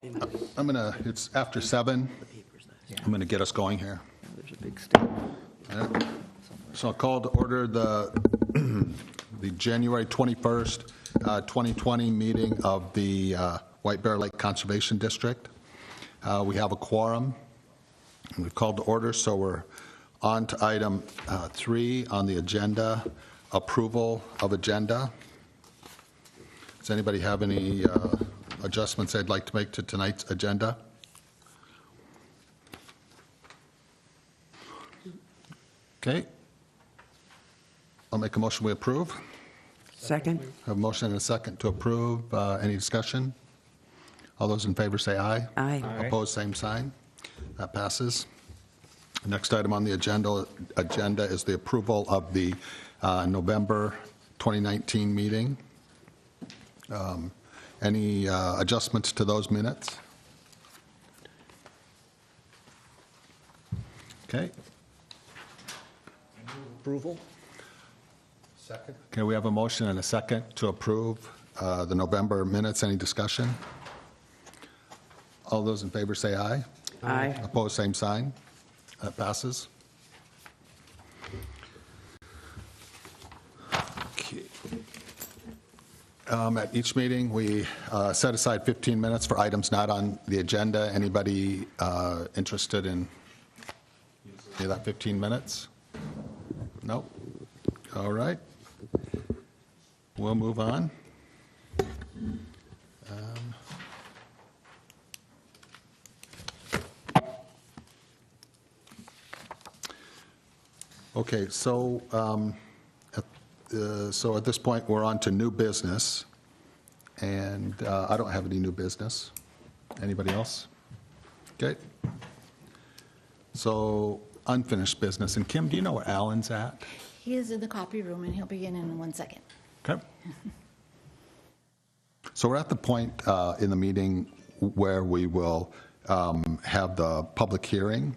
It's after 7. I'm gonna get us going here. There's a big stamp. All right. So I'll call to order the January 21st, 2020 meeting of the White Bear Lake Conservation District. We have a quorum. We've called to order, so we're on to item 3 on the agenda, approval of agenda. Does anybody have any adjustments they'd like to make to tonight's agenda? Okay. I'll make a motion we approve. Second? Have a motion and a second to approve. Any discussion? All those in favor say aye. Aye. Opposed, same sign. That passes. Next item on the agenda is the approval of the November 2019 meeting. Any adjustments to those minutes? Okay. Approval? Second. Okay, we have a motion and a second to approve the November minutes. Any discussion? All those in favor say aye. Aye. Opposed, same sign. That passes. Okay. At each meeting, we set aside 15 minutes for items not on the agenda. Anybody interested in that 15 minutes? No? All right. We'll move on. Okay, so at this point, we're on to new business, and I don't have any new business. Anybody else? Okay. So unfinished business. And Kim, do you know where Alan's at? He is in the copy room, and he'll be in 1 second. Okay. So we're at the point in the meeting where we will have the public hearing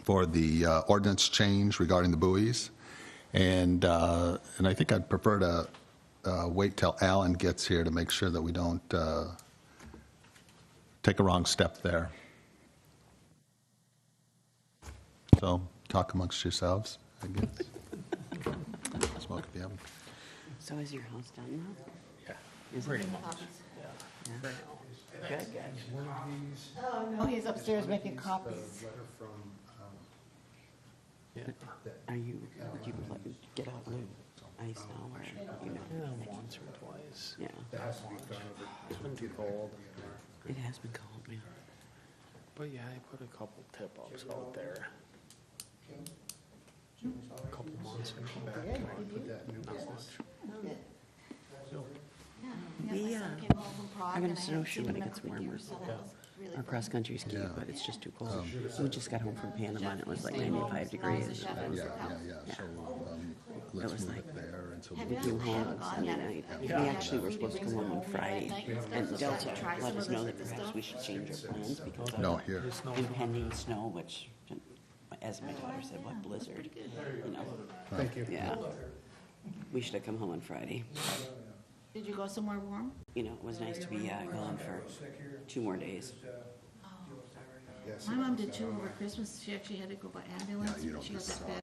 for the ordinance change regarding the buoys. And I think I'd prefer to wait till Alan gets here to make sure that we don't take a wrong step there. So talk amongst yourselves, I guess. Smoke if you haven't. So is your house done now? Yeah. Is it? Yeah. Good, good. Oh, he's upstairs making copies. Are you, would you like to get out blue ice now or, you know? Yeah, once or twice. Yeah, It's been too cold. it has been cold, yeah. But yeah, I put a couple tip-ups out there. A couple months ago. Not much. We, I'm gonna snowshoe when it gets warmer. Our cross-country ski, Yeah. but it's just too cold. We just got home from Panama and it was like 95 degrees. Yeah. So let's was move like- it there. And so We came home on Sunday night. We actually were supposed to come home on Friday. And Delta let us know that perhaps we should change our plans because of No, here. impending snow, which, as my daughter said, what blizzard, you know? Thank you. Yeah. We should have come home on Friday. Did you go somewhere warm? You know, it was nice to be gone for 2 more days. My mom did 2 over Christmas. She actually had to go by ambulance. you don't She got miss that bad.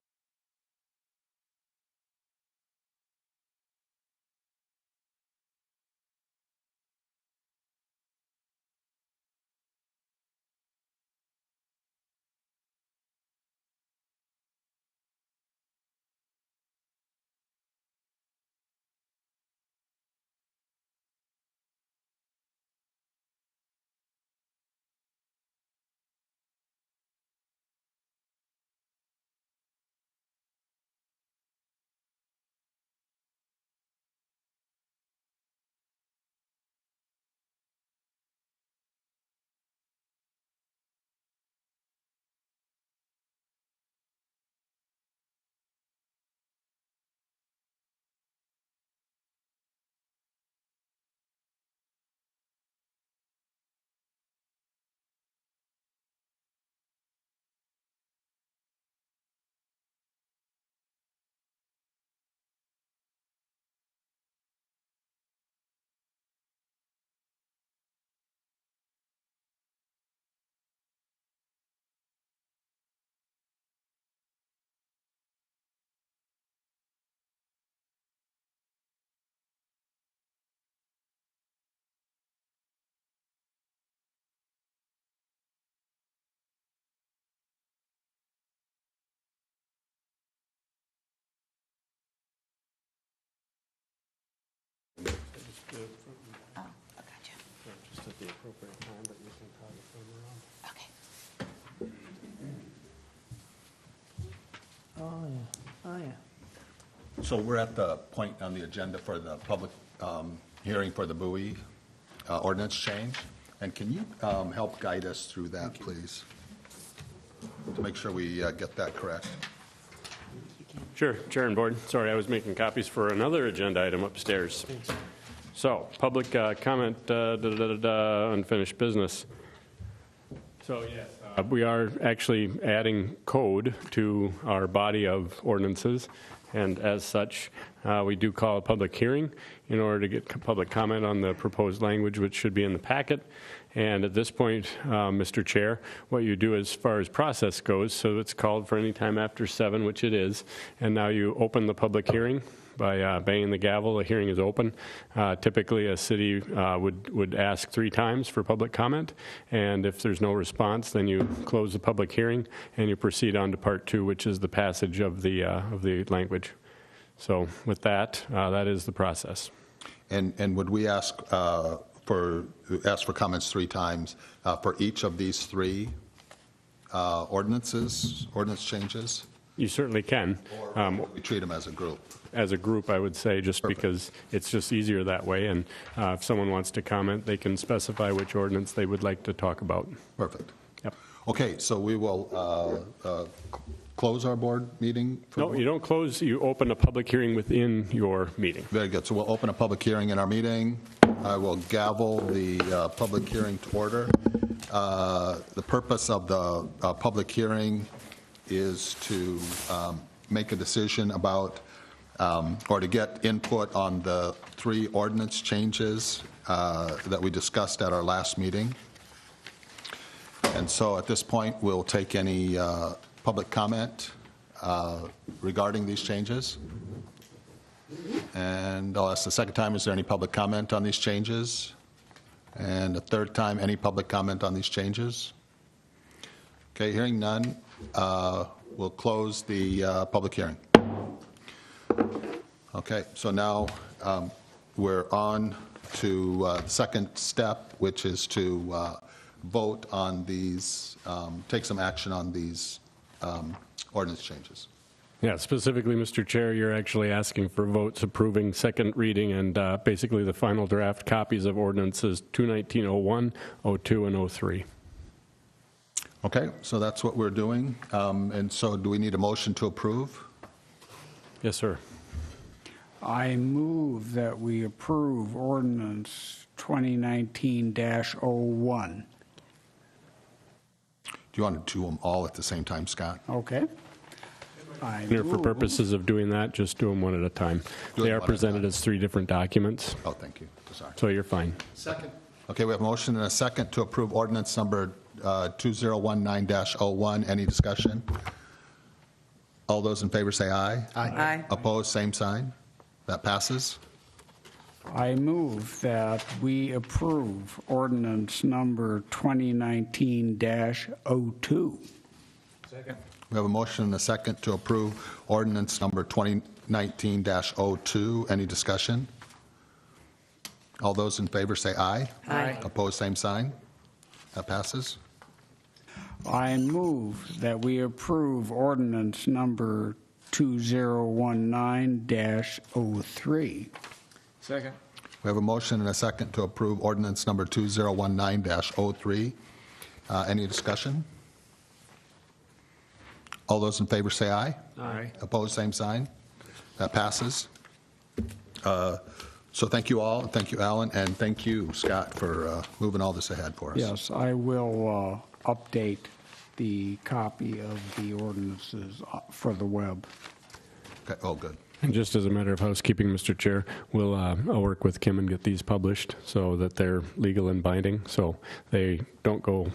Oh, I gotcha. Just at the appropriate time, but you can probably phone around. Okay. Oh, yeah. Oh, yeah. So we're at the point on the agenda for the public hearing for the Bowie ordinance change. And can you help guide us through that, please? To make sure we get that correct. Sure, Chair and Board. Sorry, I was making copies for another agenda item upstairs. So, public comment, unfinished business. So, yes, we are actually adding code to our body of ordinances, and as such, we do call a public hearing in order to get public comment on the proposed language, which should be in the packet. And at this point, Mr. Chair, what you do as far as process goes, so it's called for any time after 7, which it is, and now you open the public hearing by banging the gavel. The hearing is open. Typically, a city would ask 3 times for public comment, and if there's no response, then you close the public hearing and you proceed on to part 2, which is the passage of the language. So with that, that is the process. And would we ask for comments 3 times for each of these 3 ordinance changes? You certainly can. Or we treat them as a group? As a group, I would say, just Perfect. because it's just easier that way. And if someone wants to comment, they can specify which ordinance they would like to talk about. Perfect. Yep. Okay, so we will close our board meeting? No, you don't close. You open a public hearing within your meeting. Very good. So we'll open a public hearing in our meeting. I will gavel the public hearing to order. The purpose of the public hearing is to make a decision about or to get input on the 3 ordinance changes that we discussed at our last meeting. And so at this point, we'll take any public comment regarding these changes. And I'll ask the second time, is there any public comment on these changes? And the third time, any public comment on these changes? Okay, hearing none, we'll close the public hearing. Okay, so now we're on to the second step, which is to vote on these, take some action on these ordinance changes. Yeah, specifically, Mr. Chair, you're actually asking for votes approving second reading and basically the final draft copies of ordinances 219-01, 02, and 03. Okay, so that's what we're doing. And so do we need a motion to approve? Yes, sir. I move that we approve ordinance 2019-01. Do you want to do them all at the same time, Scott? Okay. I Here, for move- purposes of doing that, just do them one at a time. Do it They are one at a presented time. as 3 different documents, Oh, thank you. Sorry. so you're fine. Okay, we have a motion and a second to approve ordinance number 2019-01. Any discussion? All those in favor say aye. Aye. Opposed, same sign. That passes. I move that we approve ordinance number 2019-02. We have a motion and a second to approve ordinance number 2019-02. Any discussion? All those in favor say aye. Aye. Opposed, same sign. That passes. I move that we approve ordinance number 2019-03. Second. We have a motion and a second to approve ordinance number 2019-03. Any discussion? All those in favor say aye. Aye. Opposed, same sign. That passes. So thank you all. Thank you, Alan, and thank you, Scott, for moving all this ahead for us. Yes, I will update the copy of the ordinances for the web. Okay. Oh, good. And just as a matter of housekeeping, Mr. Chair, I'll work with Kim and get these published so that they're legal and binding, so they don't go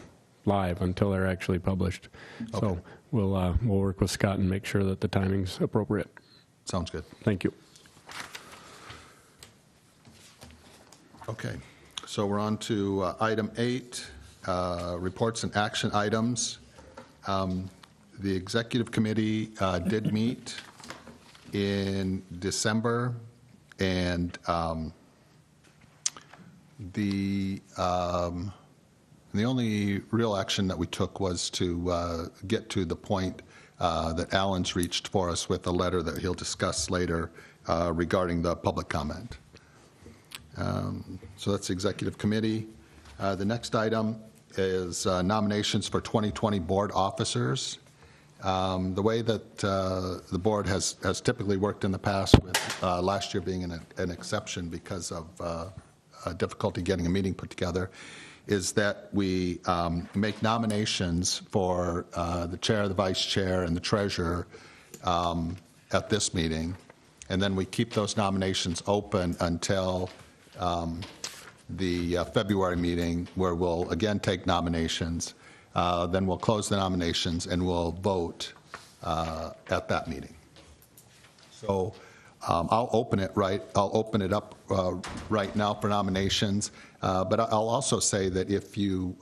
live until they're actually published. Okay. So we'll work with Scott and make sure that the timing's appropriate. Sounds good. Thank you. Okay. So we're on to item 8, reports and action items. The executive committee did meet in December, and The only real action that we took was to get to the point that Alan's reached for us with a letter that he'll discuss later regarding the public comment. So that's the executive committee. The next item is nominations for 2020 board officers. The way that the board has typically worked in the past, with last year being an exception because of difficulty getting a meeting put together, is that we make nominations for the chair, the vice chair, and the treasurer at this meeting, and then we keep those nominations open until the February meeting, where we'll again take nominations. Then we'll close the nominations and we'll vote at that meeting. So I'll open it up right now for nominations. But I'll also say that if you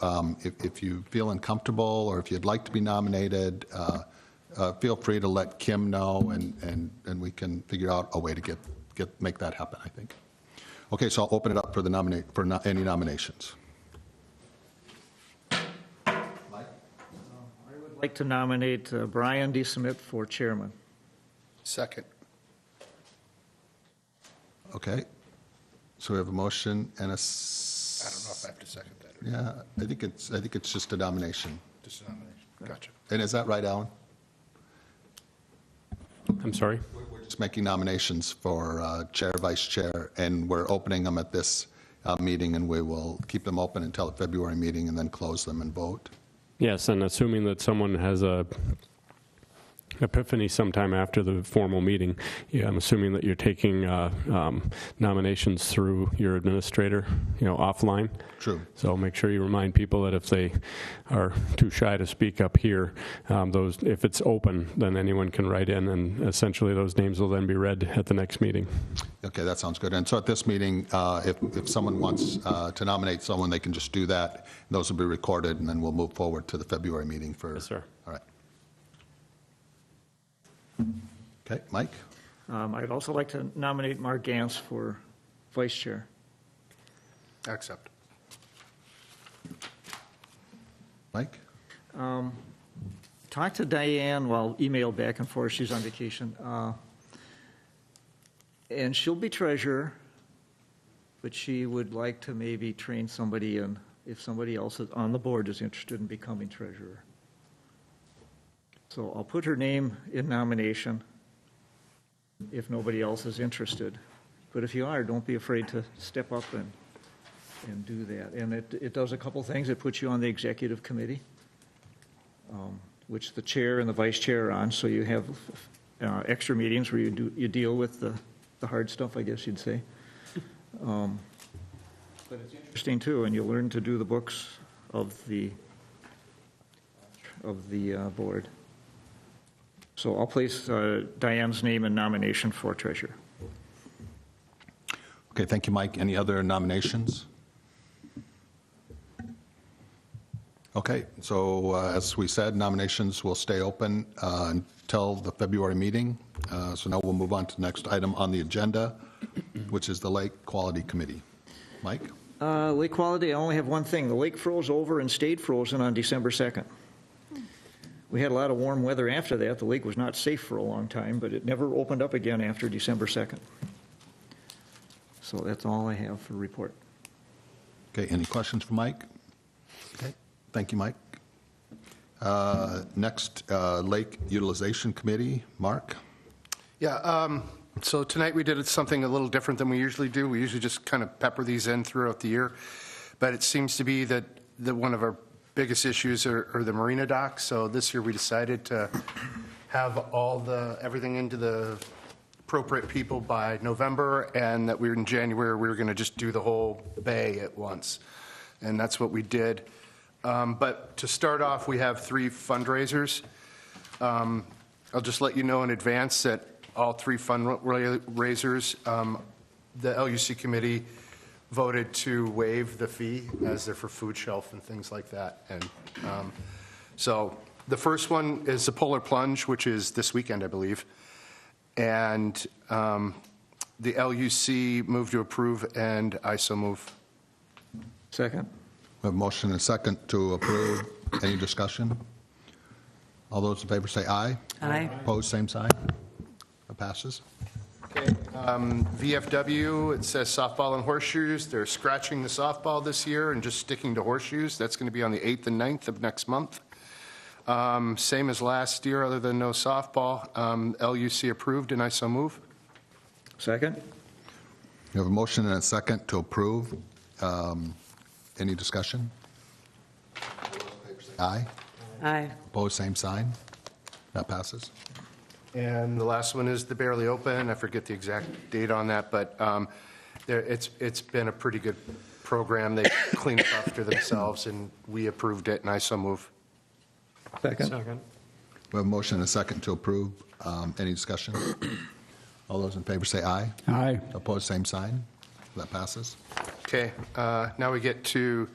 feel uncomfortable or if you'd like to be nominated, feel free to let Kim know, and we can figure out a way to make that happen, I think. Okay, so I'll open it up for any nominations. I would like to nominate Brian D. Smith for chairman. Second. Okay, so we have a motion and a. I don't know if I have to second that. Yeah, I think it's just a nomination. Just a nomination. Gotcha. And is that right, Alan? I'm sorry? We're just making nominations for chair, vice chair, and we're opening them at this meeting, and we will keep them open until the February meeting and then close them and vote. Yes, and assuming that someone has a epiphany sometime after the formal meeting, yeah, I'm assuming that you're taking nominations through your administrator, offline. True. So make sure you remind people that if they are too shy to speak up here, if it's open, then anyone can write in, and essentially those names will then be read at the next meeting. Okay, that sounds good. And so at this meeting, if someone wants to nominate someone, they can just do that. Those will be recorded, and then we'll move forward to the February meeting for. Yes, sir. All right. Okay, Mike? I'd also like to nominate Mark Gantz for vice chair. Accept. Mike? Talk to Diane, email back and forth, she's on vacation. And she'll be treasurer, but she would like to maybe train somebody in, if somebody else on the board is interested in becoming treasurer. So I'll put her name in nomination if nobody else is interested. But if you are, don't be afraid to step up and do that. And it does a couple things. It puts you on the executive committee, which the chair and the vice chair are on, so you have extra meetings where you deal with the hard stuff, I guess you'd say. But it's interesting too, and you'll learn to do the books of the board. So I'll place Diane's name in nomination for treasurer. Okay, thank you, Mike. Any other nominations? Okay, so as we said, nominations will stay open until the February meeting. So now we'll move on to the next item on the agenda, which is the Lake Quality Committee. Mike? Lake quality, I only have one thing. The lake froze over and stayed frozen on December 2nd. We had a lot of warm weather after that. The lake was not safe for a long time, but it never opened up again after December 2nd. So that's all I have for report. Okay, any questions for Mike? Okay, thank you, Mike. Next, Lake Utilization Committee, Mark? Yeah, so tonight we did something a little different than we usually do. We usually just kind of pepper these in throughout the year. But it seems to be that one of our biggest issues are the marina docks. So this year we decided to have everything into the appropriate people by November, and that in January we were going to just do the whole bay at once. And that's what we did. But to start off, we have 3 fundraisers. I'll just let you know in advance that all 3 fundraisers, the LUC committee voted to waive the fee as they're for food shelf and things like that. And so the first one is the Polar Plunge, which is this weekend, I believe. And the LUC moved to approve, and I so move. Second. We have a motion and a second to approve. Any discussion? All those in favor say aye. Aye. Opposed, same sign. That passes. Okay, VFW, it says softball and horseshoes. They're scratching the softball this year and just sticking to horseshoes. That's going to be on the 8th and 9th of next month. Same as last year, other than no softball. LUC approved, and I so move. Second. We have a motion and a second to approve. Any discussion? Aye. Aye. Opposed, same sign. That passes. And the last one is the Barely Open. I forget the exact date on that, but it's been a pretty good program. They cleaned up after themselves, and we approved it, and I so move. Second. We have a motion and a second to approve. Any discussion? All those in favor say aye. Aye. Opposed, same sign. That passes. Okay, now we get to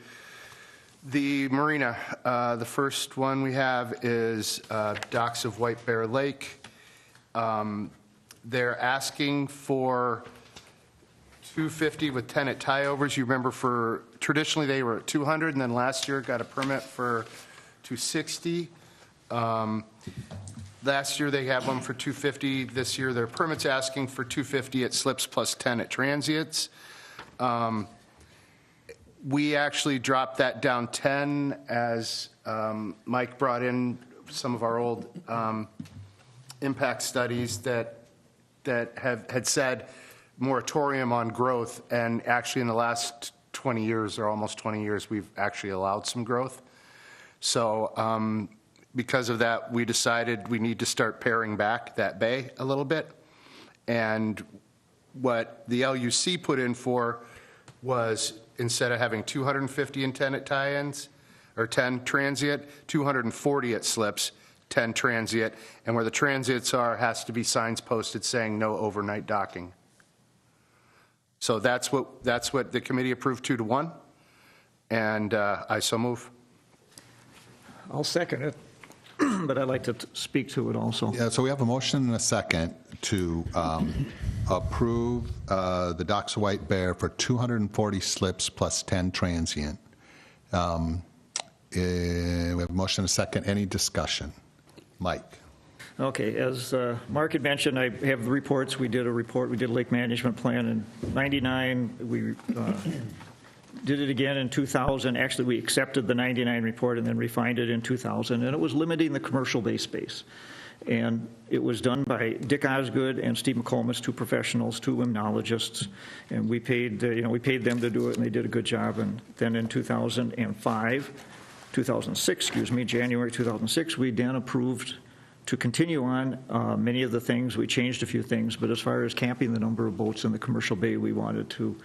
the marina. The first one we have is docks of White Bear Lake. They're asking for 250 with tenant tie-overs. You remember traditionally they were at 200, and then last year got a permit for 260. Last year they had one for 250. This year their permit's asking for 250 at slips plus 10 at transients. We actually dropped that down 10 as Mike brought in some of our old impact studies that had said moratorium on growth, and actually in the last 20 years or almost 20 years, we've actually allowed some growth. So because of that, we decided we need to start paring back that bay a little bit. And what the LUC put in for was, instead of having 250 in tenant tie-ins, or 10 transient, 240 at slips, 10 transient, and where the transients are has to be signs posted saying no overnight docking. So that's what the committee approved 2-1, and I so move. I'll second it, but I'd like to speak to it also. Yeah, so we have a motion and a second to approve the docks of White Bear for 240 slips plus 10 transient. We have a motion and a second. Any discussion? Mike? Okay, as Mark had mentioned, I have the reports. We did a report. We did a lake management plan in '99. We did it again in 2000. Actually, we accepted the '99 report and then refined it in 2000, and it was limiting the commercial bay space. And it was done by Dick Osgood and Steve McComas, two professionals, two limnologists, and we paid them to do it, and they did a good job. And then in 2006, January 2006, we then approved to continue on many of the things. We changed a few things, but as far as capping the number of boats in the commercial bay, we wanted to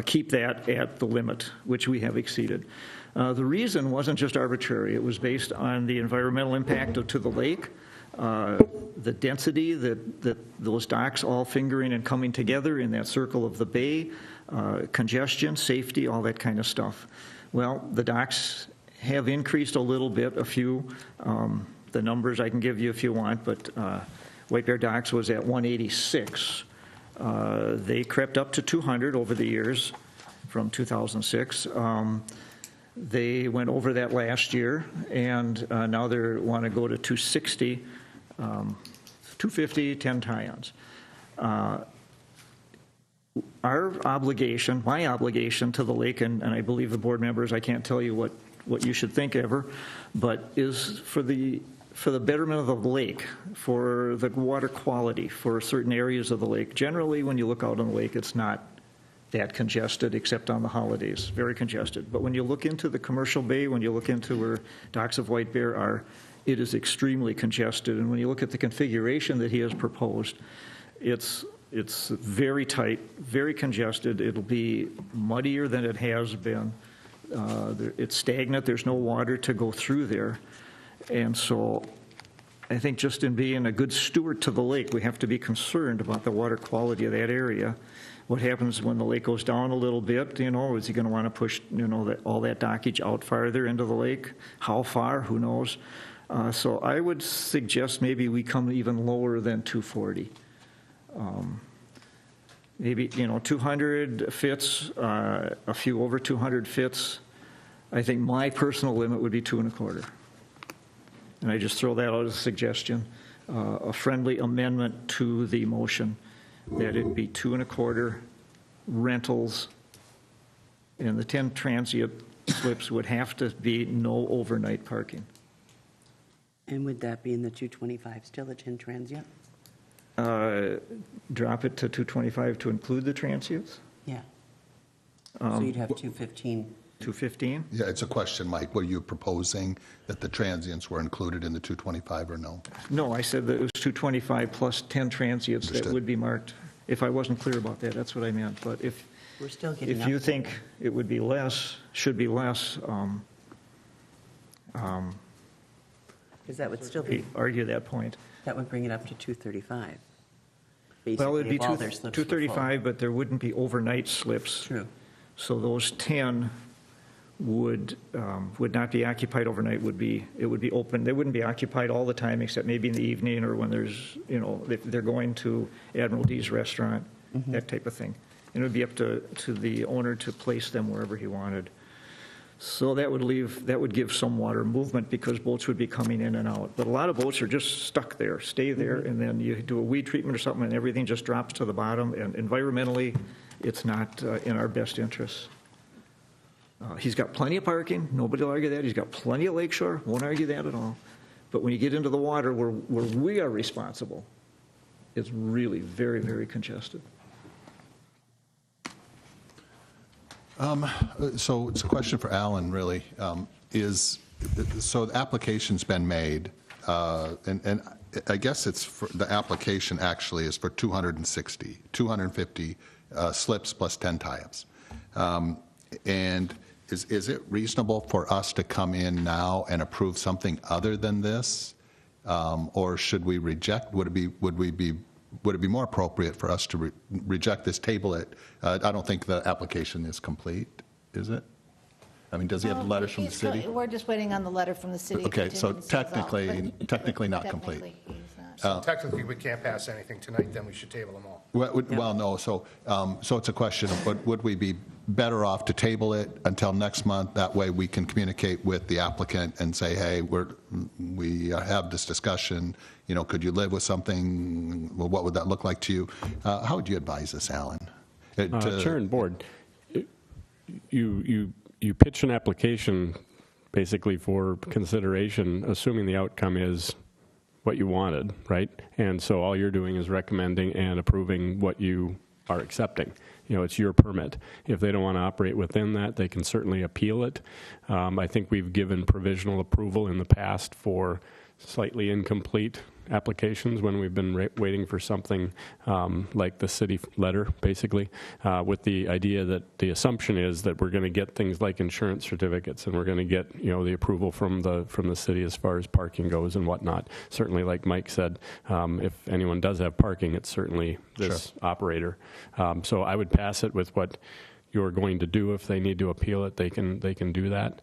keep that at the limit, which we have exceeded. The reason wasn't just arbitrary. It was based on the environmental impact to the lake, the density that those docks all fingering and coming together in that circle of the bay, congestion, safety, all that kind of stuff. Well, the docks have increased a little bit, a few. The numbers I can give you if you want, but White Bear Docks was at 186. They crept up to 200 over the years from 2006. They went over that last year, and now they want to go to 260, 250, 10 tie-ons. Our obligation, my obligation to the lake, and I believe the board members, I can't tell you what you should think ever, but is for the betterment of the lake, for the water quality, for certain areas of the lake. Generally, when you look out on the lake, it's not that congested, except on the holidays, very congested. But when you look into the commercial bay, when you look into where docks of White Bear are, it is extremely congested. And when you look at the configuration that he has proposed, it's very tight, very congested. It'll be muddier than it has been. It's stagnant. There's no water to go through there. And so I think just in being a good steward to the lake, we have to be concerned about the water quality of that area. What happens when the lake goes down a little bit, is he going to want to push, all that dockage out farther into the lake? How far? Who knows? So I would suggest maybe we come even lower than 240. maybe, 200 fits, a few over 200 fits. I think my personal limit would be 2 1/4. And I just throw that out as a suggestion, a friendly amendment to the motion, that it be 2 1/4 rentals, and the 10 transient slips would have to be no overnight parking. And would that be in the 225 still, the 10 transient? Drop it to 225 to include the transients, Yeah. So you'd have 215. 215? Yeah, it's a question, Mike. Were you proposing that the transients were included in the 225 or no? No, I said that it was 225 plus 10 transients that Understood. would be marked. If I wasn't clear about that, that's what I meant. But We're still getting if you up. think it would be less, should be less, Because that would still be, argue that point. that would bring it up to 235. Well, it'd be Basically, if all their slips were full. 235, but there wouldn't be overnight slips. True. So those 10 would not be occupied overnight, it would be open. They wouldn't be occupied all the time, except maybe in the evening or when there's, if they're going to Admiral D's restaurant, that type of thing. And it would be up to the owner to place them wherever he wanted. So that would give some water movement because boats would be coming in and out. But a lot of boats are just stuck there, stay there, and then you do a weed treatment or something and everything just drops to the bottom. And environmentally, it's not in our best interests. He's got plenty of parking, nobody will argue that. He's got plenty of lakeshore, won't argue that at all. But when you get into the water where we are responsible, it's really very, very congested. So it's a question for Alan, really. So the application's been made, and I guess the application actually is for 250 slips plus 10 tie-ups. And is it reasonable for us to come in now and approve something other than this? Or should we reject? Would it be more appropriate for us to reject this, table it? I don't think the application is complete, is it? I mean, does he have letters from the city? We're just waiting on the letter from the city. Okay, so Contingencies all, technically not but complete. technically he's not. So technically, we can't pass anything tonight, then we should table them all. Well, no, so it's a question of would we be better off to table it until next month? That way we can communicate with the applicant and say, hey, we have this discussion, could you live with something? Well, what would that look like to you? How would you advise us, Alan? Chair and board, you pitch an application basically for consideration, assuming the outcome is what you wanted, right? And so all you're doing is recommending and approving what you are accepting. It's your permit. If they don't want to operate within that, they can certainly appeal it. I think we've given provisional approval in the past for slightly incomplete applications when we've been waiting for something like the city letter, basically, with the idea that the assumption is that we're going to get things like insurance certificates and we're going to get the approval from the city as far as parking goes and whatnot. Certainly, like Mike said, if anyone does have parking, it's certainly this operator. So I would pass it with what you're going to do. If they need to appeal it, they can do that.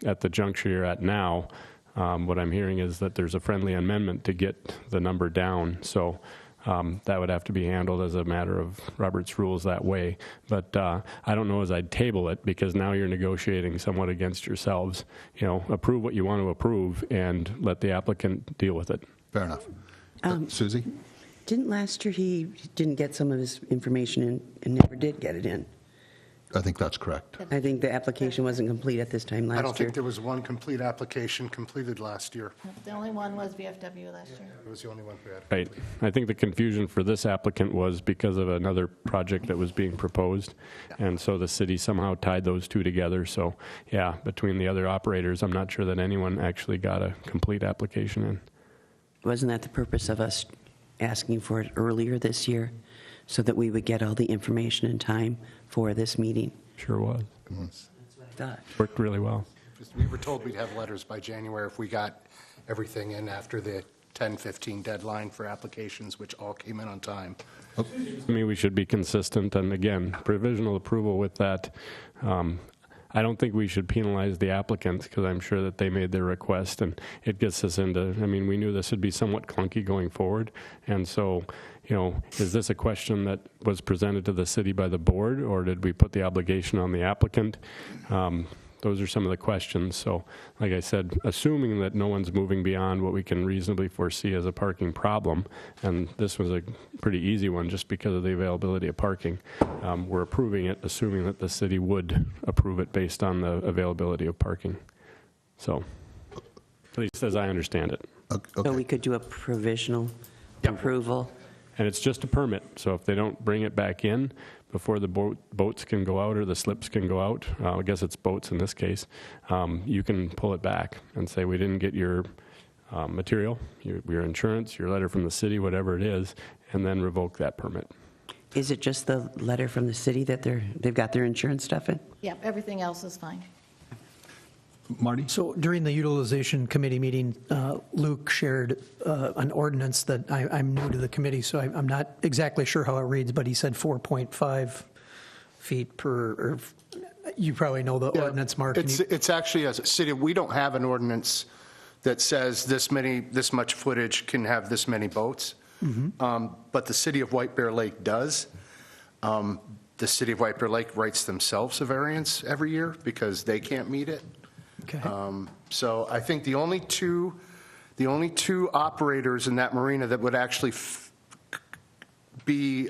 At the juncture you're at now, what I'm hearing is that there's a friendly amendment to get the number down, so that would have to be handled as a matter of Robert's rules that way. But I don't know as I'd table it, because now you're negotiating somewhat against yourselves. Approve what you want to approve and let the applicant deal with it. Fair enough. Susie? Didn't last year he didn't get some of his information in and never did get it in? I think that's correct. I think the application wasn't complete at this time last I year. don't think there was one complete application completed last year. The only one was VFW last year. It was the only one we had. Right. I think the confusion for this applicant was because of another project that was being proposed, and so the city somehow tied those two together. So, yeah, between the other operators, I'm not sure that anyone actually got a complete application in. Wasn't that the purpose of us asking for it earlier this year, so that we would get all the information in time for this meeting? Sure was. That's what I thought. Worked really well. We were told we'd have letters by January if we got everything in after the 10/15 deadline for applications, which all came in on time. To me, we should be consistent, and again, provisional approval with that. I don't think we should penalize the applicants, because I'm sure that they made their request, and it gets us into, we knew this would be somewhat clunky going forward, and so, is this a question that was presented to the city by the board, or did we put the obligation on the applicant? Those are some of the questions. So, like I said, assuming that no one's moving beyond what we can reasonably foresee as a parking problem, and this was a pretty easy one just because of the availability of parking, we're approving it, assuming that the city would approve it based on the availability of parking. So, at least as I understand it. So we could do a provisional approval? And it's just a permit, so if they don't bring it back in before the boats can go out or the slips can go out, I guess it's boats in this case, you can pull it back and say, we didn't get your material, your insurance, your letter from the city, whatever it is, and then revoke that permit. Is it just the letter from the city that they've got their insurance stuff in? Yep, everything else is fine. Marty? So during the utilization committee meeting, Luke shared an ordinance that I'm new to the committee, so I'm not exactly sure how it reads, but he said 4.5 feet per, or you probably know the ordinance, Mark. It's actually, as a city, we don't have an ordinance that says this much footage can have this many boats. But the city of White Bear Lake does. The city of White Bear Lake writes themselves a variance every year because they can't meet it. Okay. So I think the only two operators in that marina that would actually be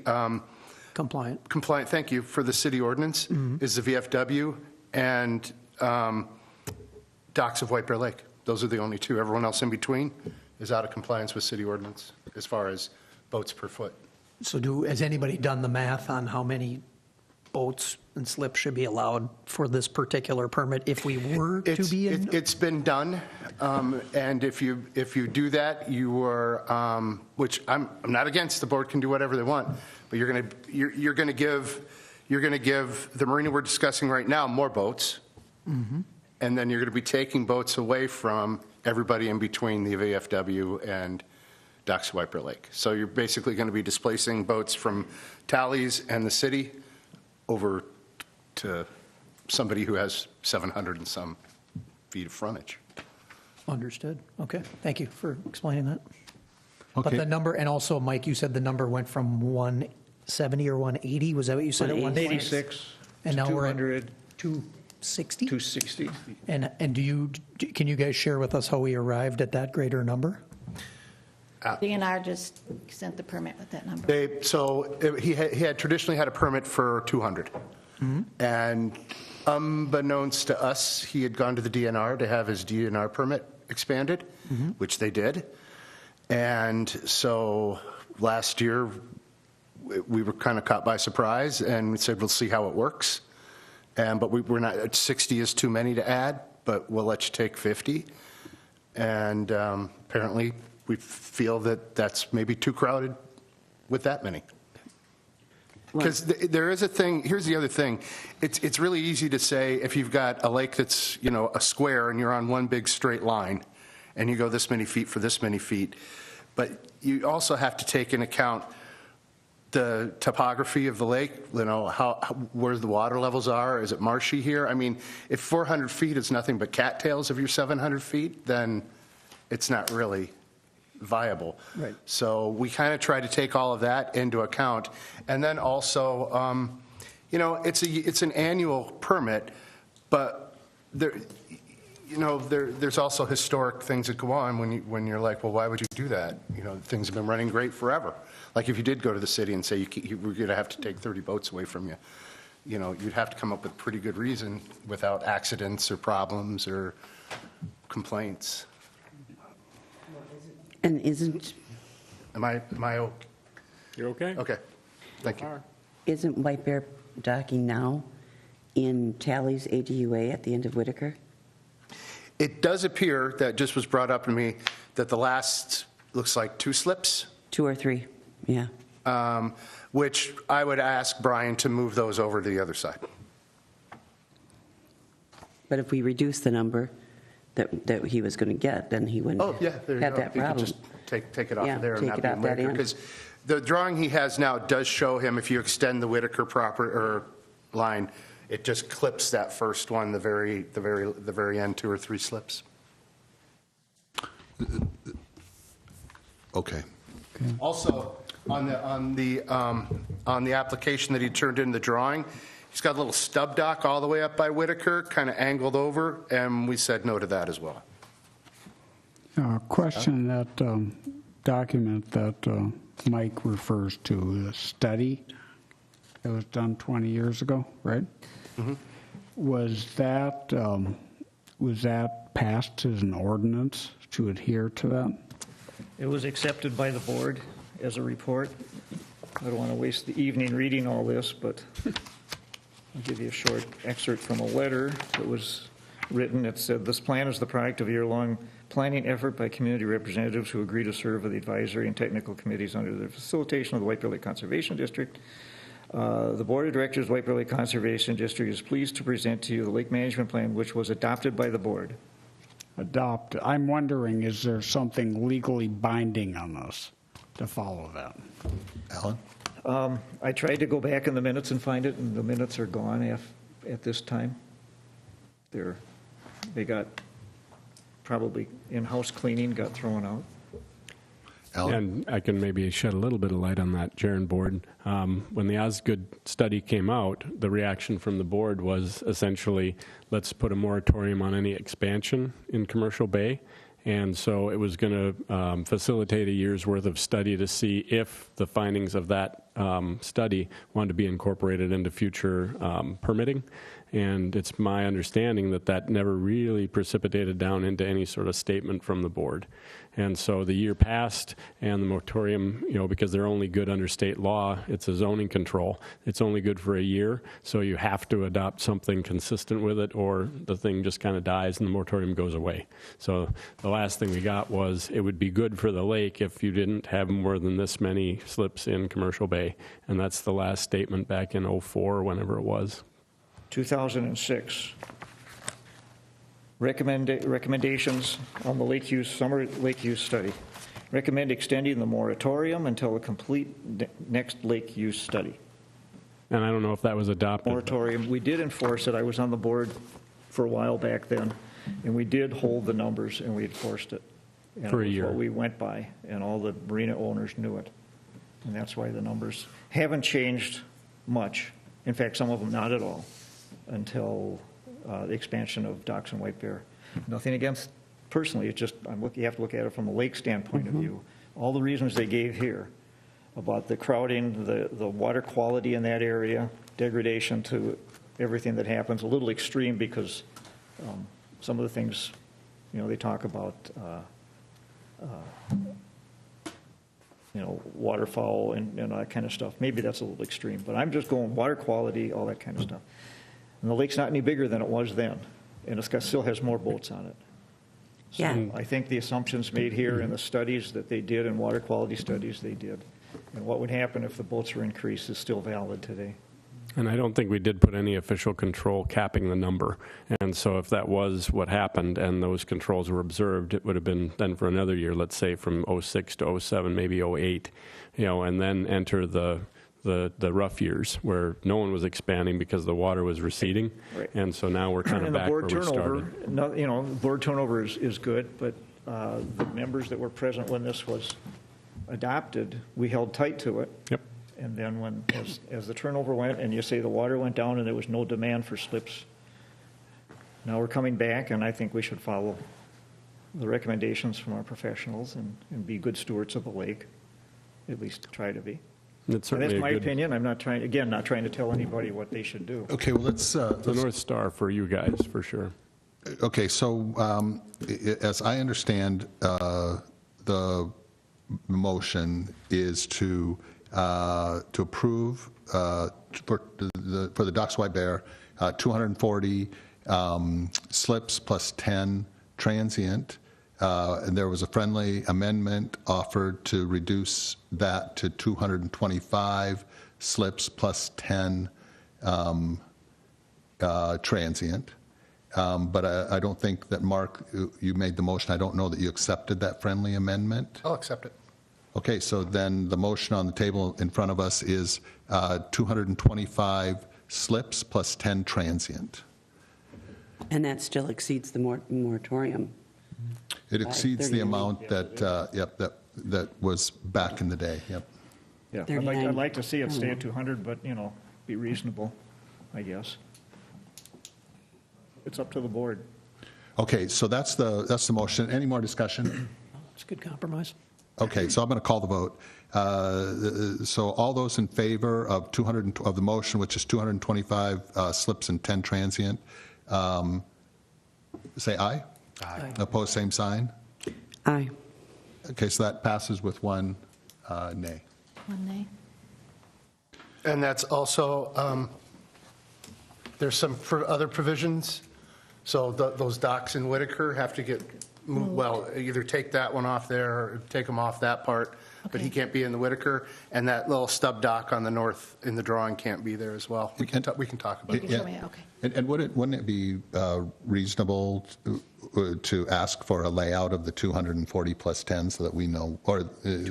Compliant. thank you, for the city ordinance is the VFW and Docks of White Bear Lake. Those are the only two. Everyone else in between is out of compliance with city ordinance as far as boats per foot. So has anybody done the math on how many boats and slips should be allowed for this particular permit if we were to be in? It's been done, and if you do that, you are, which I'm not against. The board can do whatever they want, but you're going to give the marina we're discussing right now more boats, and then you're going to be taking boats away from everybody in between the VFW and Docks of White Bear Lake. So you're basically going to be displacing boats from Tallies and the city over to somebody who has 700 and some feet of frontage. Understood. Okay. Thank you for explaining that. But Okay. the number, and also, Mike, you said the number went from 170 or 180? Was that what you said? 186 And to now we're at 200, 260? 260. And can you guys share with us how we arrived at that greater number? DNR just sent the permit with that number. He had traditionally had a permit for 200. And unbeknownst to us, he had gone to the DNR to have his DNR permit expanded, which they did. And so last year, we were kind of caught by surprise, and we said, we'll see how it works. But we're not, 60 is too many to add, but we'll let you take 50. And apparently, we feel that that's maybe too crowded with that many. Because there is a thing, here's the other thing. It's really easy to say if you've got a lake that's, a square and you're on one big straight line and you go this many feet for this many feet. But you also have to take into account the topography of the lake, where the water levels are. Is it marshy here? I mean, if 400 feet is nothing but cattails of your 700 feet, then it's not really viable. Right. So we kind of try to take all of that into account. And then also, it's an annual permit, but there's also historic things that go on when you're like, well, why would you do that? Things have been running great forever. Like if you did go to the city and say we're going to have to take 30 boats away from you, you'd have to come up with a pretty good reason without accidents or problems or complaints. And isn't Am I okay? You're okay? Okay, thank you. White Bear docking now in Tally's ADUA at the end of Whitaker? It does appear, that just was brought up to me, that the last, looks like 2 slips, 2 or 3, yeah. which I would ask Brian to move those over to the other side. But if we reduce the number that he was going to get, then he wouldn't Oh, yeah, there you have go. that You could problem. just take it off Yeah, of there and take not it be off in that Whitaker. end. Because the drawing he has now does show him, if you extend the Whitaker line, it just clips that first one, the very end, 2 or 3 slips. Okay. Also, on the application that he turned in the drawing, he's got a little stub dock all the way up by Whitaker, kind of angled over, and we said no to that as well. Question, that document that Mike refers to, the study that was done 20 years ago, right? Was that passed as an ordinance to adhere to that? It was accepted by the board as a report. I don't want to waste the evening reading all this, but I'll give you a short excerpt from a letter that was written. It said, "This plan is the product of a year-long planning effort by community representatives who agree to serve with the advisory and technical committees under the facilitation of the White Bear Lake Conservation District. The Board of Directors of White Bear Lake Conservation District is pleased to present to you the Lake Management Plan, which was adopted by the board." Adopt. I'm wondering, is there something legally binding on us to follow that? Alan? I tried to go back in the minutes and find it, and the minutes are gone at this time. They got, probably in-house cleaning got thrown out. Alan? And I can maybe shed a little bit of light on that, Chair and Board. When the Osgood study came out, the reaction from the board was essentially, let's put a moratorium on any expansion in Commercial Bay. And so it was going to facilitate a year's worth of study to see if the findings of that study wanted to be incorporated into future permitting. And it's my understanding that that never really precipitated down into any sort of statement from the board. And so the year passed, and the moratorium, because they're only good under state law, it's a zoning control. It's only good for a year, so you have to adopt something consistent with it, or the thing just kind of dies and the moratorium goes away. So the last thing we got was, it would be good for the lake if you didn't have more than this many slips in Commercial Bay. And that's the last statement back in '04 or whenever it was. 2006. Recommendations on the summer lake use study. Recommend extending the moratorium until a complete next lake use study. And I don't know if that was adopted. Moratorium, we did enforce it. I was on the board for a while back then, and we did hold the numbers, and we enforced it. And For a it was year. what we went by, and all the marina owners knew it. And that's why the numbers haven't changed much. In fact, some of them not at all, until the expansion of docks and White Bear. Nothing against, personally, it's just, you have to look at it from a lake standpoint of view. All the reasons they gave here about the crowding, the water quality in that area, degradation to everything that happens, a little extreme because some of the things, they talk about, waterfowl and that kind of stuff. Maybe that's a little extreme, but I'm just going water quality, all that kind of stuff. And the lake's not any bigger than it was then, and still has more boats on it. So Yeah. I think the assumptions made here in the studies that they did, and water quality studies they did, and what would happen if the boats were increased is still valid today. And I don't think we did put any official control capping the number. And so if that was what happened and those controls were observed, it would have been then for another year, let's say from '06 to '07, maybe '08, and then enter the rough years where no one was expanding because the water was receding. Right. And so now we're kind of And the back where board we turnover, started. board turnover is good, but the members that were present when this was adopted, we held tight to it. Yep. And then as the turnover went, and you say the water went down and there was no demand for slips, now we're coming back, and I think we should follow the recommendations from our professionals and be good stewards of the lake, at least try to be. It's And certainly that's my a good, opinion. I'm not trying to tell anybody what they should do. Okay, well, the North Star for you guys, for sure. okay, so as I understand, the motion is to approve for the Docks White Bear, 240 slips plus 10 transient. And there was a friendly amendment offered to reduce that to 225 slips plus 10 transient. But I don't think that, Mark, you made the motion. I don't know that you accepted that friendly amendment. I'll accept it. Okay, so then the motion on the table in front of us is 225 slips plus 10 transient. And that still exceeds the moratorium. It exceeds the 38. amount that, that was back in the day, yep. Yeah, I'd 39. like to see it stay at 200, but, you know, be reasonable, I guess. It's up to the board. Okay, so that's the motion. Any more discussion? It's a good compromise. Okay, so I'm going to call the vote. So all those in favor of of the motion, which is 225 slips and 10 transient, say aye. Aye. Opposed, same sign. Aye. Okay, so that passes with one nay. One nay. And that's also, there's some for other provisions. So those docks in Whitaker have to get, well, either take that one off there or take them off that part, but he Okay. can't be in the Whitaker. And that little stub dock on the north in the drawing can't be there as well. We can talk about You can it. show me, okay. And wouldn't it be reasonable to ask for a layout of the 240 plus 10 so that we know, or the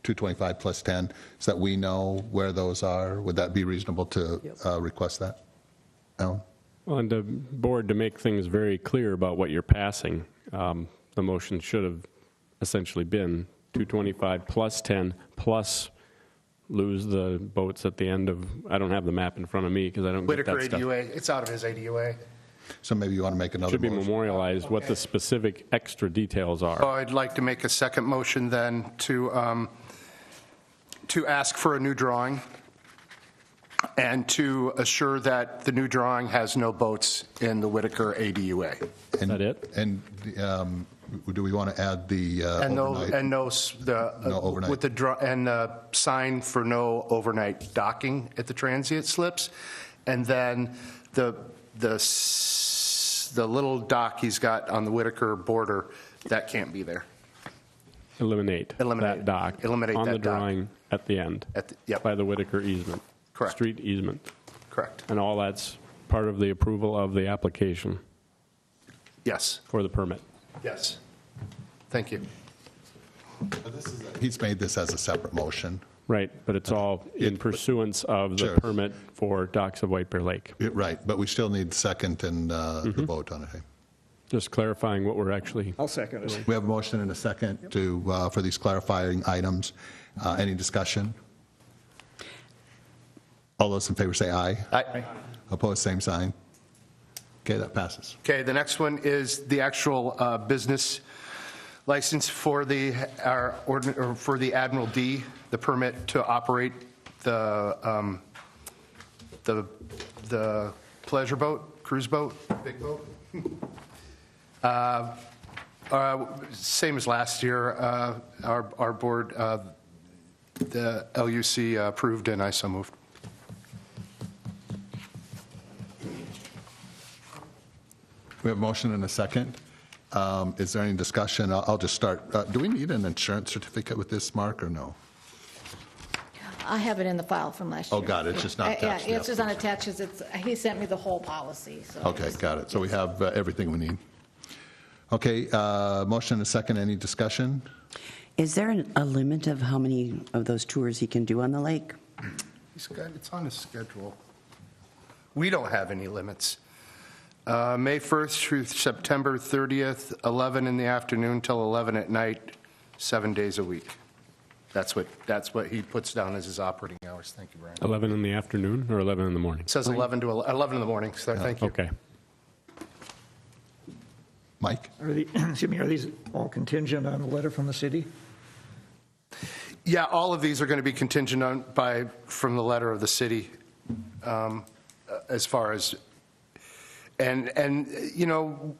225 plus 10, so that we know where those are? Would that be reasonable to request that? Alan? Well, and the board, to make things very clear about what you're passing, the motion should have essentially been 225 plus 10 plus lose the boats at the end of, I don't have the map in front of me because I don't get Whitaker that stuff. ADUA, it's out of his ADUA. So maybe you want to make another Should be motion? memorialized what the specific extra details So are. I'd like to make a second motion then to ask for a new drawing and to assure that the new drawing has no boats in the Whitaker ADUA. Is that it? And do we want to add the And no, overnight? and no, No overnight. with the, and the sign for no overnight docking at the transient slips. And then the little dock he's got on the Whitaker border, that can't be there. Eliminate Eliminate. that dock. Eliminate on the that dock. drawing at the end. Yep, By the Whitaker easement. Correct. Street easement. correct. And all that's part of the approval of the application Yes, for the permit. yes. Thank you. He's made this as a separate motion. Right, but it's all in pursuance of the Sure. permit for docks of White Bear Lake. Right, but we still need second and the vote on it. Just clarifying what we're actually, I'll second it. We have a motion and a second for these clarifying items. Any discussion? All those in favor say aye. Aye. Opposed, same sign. Okay, that passes. Okay, the next one is the actual business license for the Admiral D, the permit to operate the pleasure boat, cruise boat, big boat. Same as last year, our board, the LUC approved and I so moved. We have a motion and a second. Is there any discussion? I'll just start. Do we need an insurance certificate with this, Mark, or no? I have it in the file from last year. Oh, got it. It's just not attached to the Yeah, it's just unattached, he sent me the whole policy, so. Okay, got it. So we have everything we need. Okay, motion and a second. Any discussion? Is there a limit of how many of those tours he can do on the lake? It's on his schedule. We don't have any limits. May 1st through September 30th, 11 in the afternoon till 11 at night, 7 days a week. That's what he puts down as his operating hours. Thank you, Brian. 11 in the afternoon or 11 in the morning? It says 11 in the morning, so thank you. Okay. Mike? Are these all contingent on a letter from the city? Yeah, all of these are going to be contingent from the letter of the city, as far as, and you know,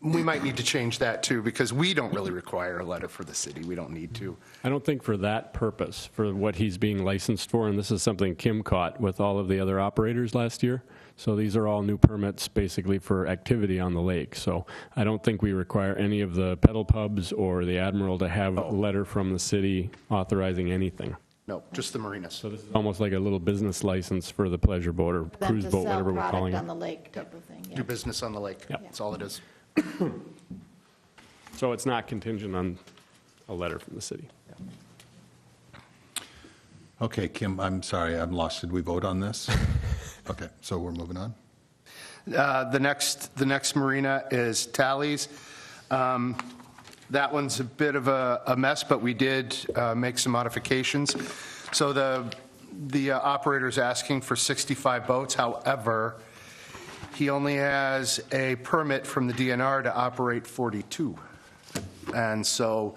we might need to change that too, because we don't really require a letter for the city. We don't need to. I don't think for that purpose, for what he's being licensed for, and this is something Kim caught with all of the other operators last year. So these are all new permits basically for activity on the lake. So I don't think we require any of the pedal pubs or the Admiral to have a letter from the city authorizing anything. No, just the marinas. So this is almost like a little business license for the pleasure boat or Them cruise to boat, sell whatever we're calling product it. on the lake type of thing, yeah. Do business on the lake. Yep. That's all it is. So it's not contingent on a letter from the city. Okay, Kim, I'm sorry, I'm lost. Did we vote on this? Okay, so we're moving on. The next marina is Tally's. That one's a bit of a mess, but we did make some modifications. So the operator's asking for 65 boats. However, he only has a permit from the DNR to operate 42. And so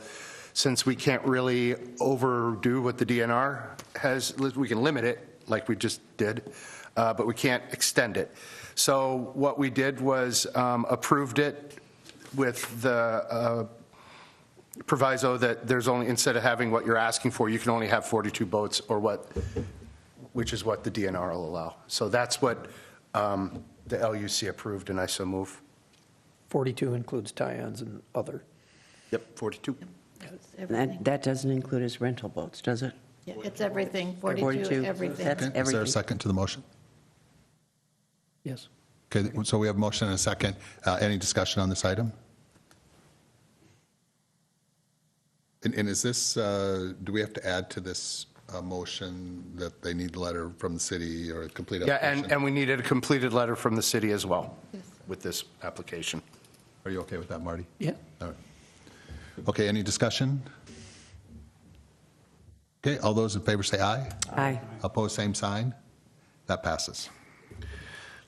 since we can't really overdo what the DNR has, we can limit it like we just did, but we can't extend it. So what we did was approved it with the proviso that there's only, instead of having what you're asking for, you can only have 42 boats, or which is what the DNR will allow. So that's what the LUC approved, and I so move. 42 includes tie-ins and other. Yep, 42. Everything. That doesn't include his rental boats, does it? Yeah, it's everything, 42, everything. That's Is there a everything. second to the motion? Yes. Okay, so we have a motion and a second. Any discussion on this item? And is this, do we have to add to this motion that they need a letter from the city or a complete Yeah, application? and we needed a completed letter from the city as well Yes. with this application. Are you okay with that, Marty? Yeah. All right. Okay, any discussion? Okay, all those in favor say aye. Aye. Opposed, same sign. That passes.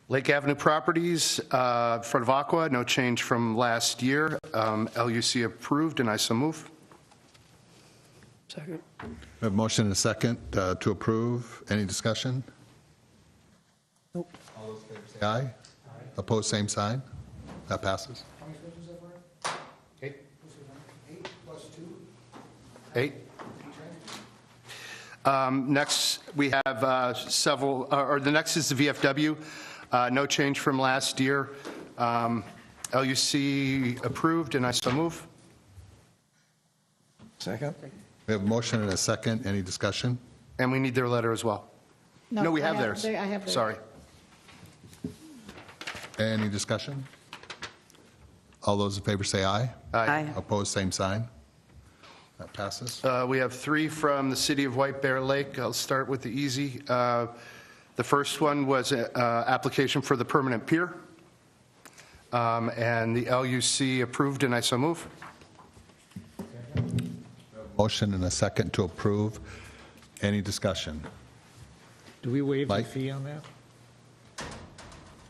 Lake Avenue Properties, front of Aqua, no change from last year. LUC approved, and I so move. Second. We have a motion and a second to approve. Any discussion? Nope. All those in favor say aye. Opposed, same sign. That passes. Eight. Next, we have several, or the next is the VFW. No change from last year. LUC approved, and I so move. Second? We have a motion and a second. Any discussion? And we need their letter as well. No, we I have theirs. I have theirs. Sorry. Any discussion? All those in favor say aye. Aye. Opposed, same sign. That passes. We have three from the city of White Bear Lake. I'll start with the easy. The first one was an application for the permanent pier, and the LUC approved, and I so move. Motion and a second to approve. Any discussion? Do we waive the Mike? fee on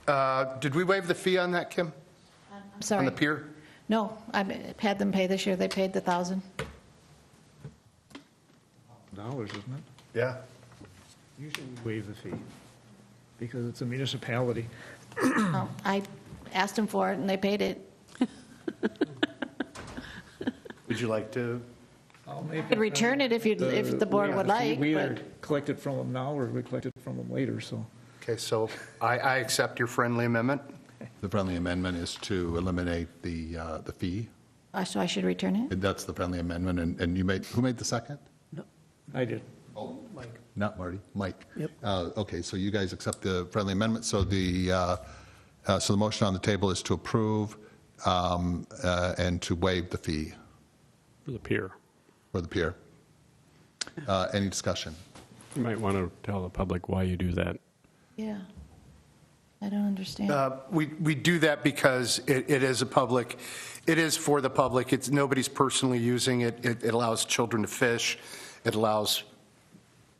that? Did we waive the fee on that, Kim? I'm On sorry. the pier? No, I've had them pay this year. They paid the 1,000. Dollars, isn't it? Yeah. Usually we waive the fee because it's a municipality. I asked them for it, and they paid it. Would you like to? I'll make Could return it if the board would like, We but either collect it from them now or we collect it from them later, so. Okay, so I accept your friendly amendment. The friendly amendment is to eliminate the fee. so I should return it? That's the friendly amendment, and you made, who made the second? I did. Not Marty, Mike. Yep. Okay, so you guys accept the friendly amendment, so the motion on the table is to approve and to waive the fee For the pier. for the pier. Any discussion? You might want to tell the public why you do that. Yeah. I don't understand. We do that because it is a public, it is for the public. It's, nobody's personally using it. It allows children to fish. It allows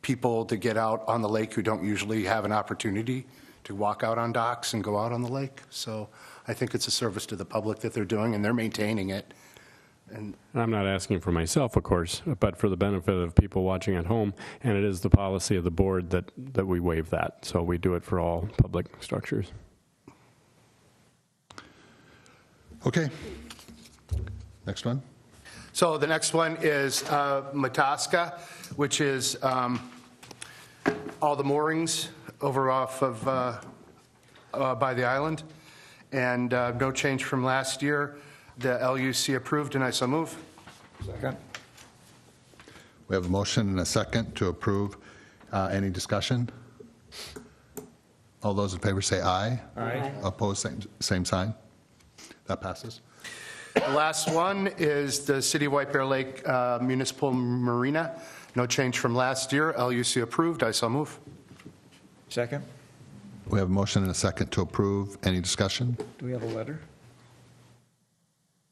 people to get out on the lake who don't usually have an opportunity to walk out on docks and go out on the lake. So I think it's a service to the public that they're doing, and they're maintaining it. And I'm not asking for myself, of course, but for the benefit of people watching at home, and it is the policy of the board that we waive that. So we do it for all public structures. Okay. Next one. so the next one is Mataska, which is all the moorings over off of by the island, and no change from last year. The LUC approved, and I so move. Second? We have a motion and a second to approve. Any discussion? All those in favor say aye. Aye. Opposed, same sign. That passes. The last one is the City of White Bear Lake Municipal Marina. No change from last year. LUC approved. I so move. Second? We have a motion and a second to approve. Any discussion? Do we have a letter?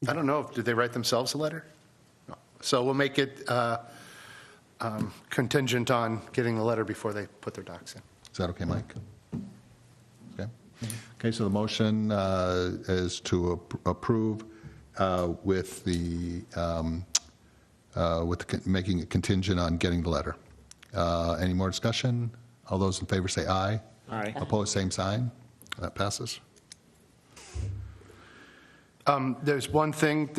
I don't know. Did they write themselves a letter? No. So we'll make it contingent on getting the letter before they put their docks in. Is that okay, Mike? Okay. Okay, so the motion is to approve with the making it contingent on getting the letter. Any more discussion? All those in favor say aye. Aye. Opposed, same sign. That passes. There's one thing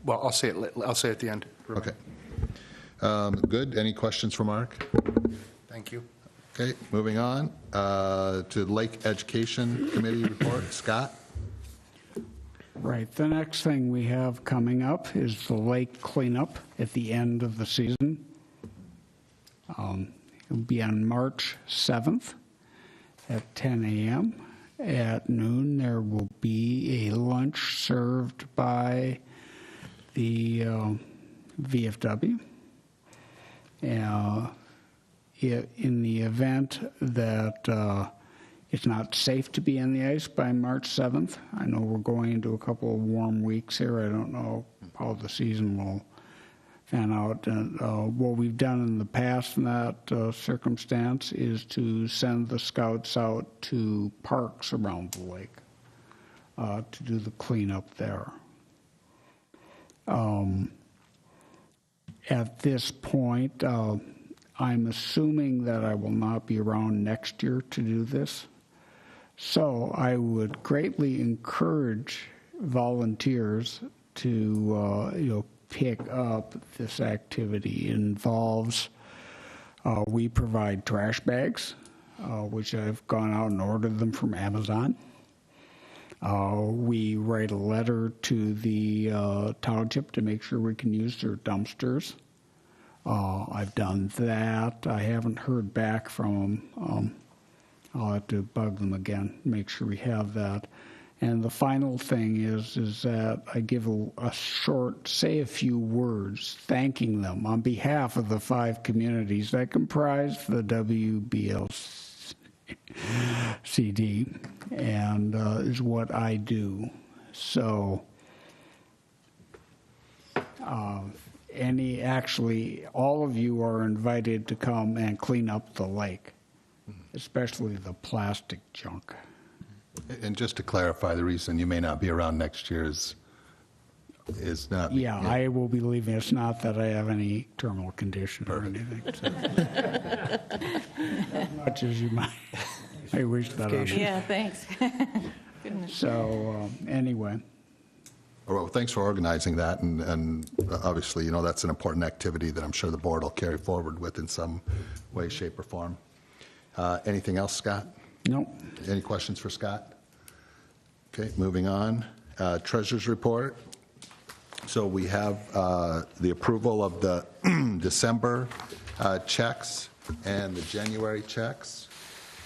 I'll say it at the end. Okay. Good. Any questions for Mark? Thank you. Okay, moving on to Lake Education Committee report. Scott? Right, the next thing we have coming up is the lake cleanup at the end of the season. It'll be on March 7th at 10 a.m. At noon, there will be a lunch served by the VFW. In the event that it's not safe to be on the ice by March 7th, I know we're going into a couple of warm weeks here. I don't know how the season will fan out. And what we've done in the past in that circumstance is to send the scouts out to parks around the lake to do the cleanup there. At this point, I'm assuming that I will not be around next year to do this. So I would greatly encourage volunteers to pick up this activity. It involves, we provide trash bags, which I've gone out and ordered them from Amazon. We write a letter to the township to make sure we can use their dumpsters. I've done that. I haven't heard back from them. I'll have to bug them again, make sure we have that. And the final thing is that I give a short, say a few words, thanking them on behalf of the 5 communities that comprise the WBLCD, and is what I do. So, actually, all of you are invited to come and clean up the lake, especially the plastic junk. And just to clarify, the reason you may not be around next year is not... Yeah, I will be leaving. It's not that I have any terminal condition or anything. So. As much as you might. I wish that I Yeah, thanks. So, anyway. Well, thanks for organizing that, and obviously, that's an important activity that I'm sure the board will carry forward with in some way, shape, or form. Anything else, Scott? Nope. Any questions for Scott? Okay, moving on. Treasurer's report. So we have the approval of the December checks and the January checks.